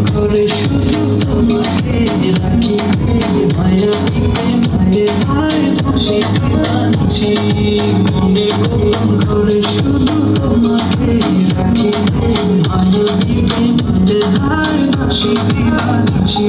ঘরে শুধু তোমাকে রাখি, মায়া দিতে মায়ে হায় বসে বাঁধছি। মনের কোন ঘরে শুধু তোমাকে রাখি, মায়া দিতে মায়ে হায় বসে বাঁধছি।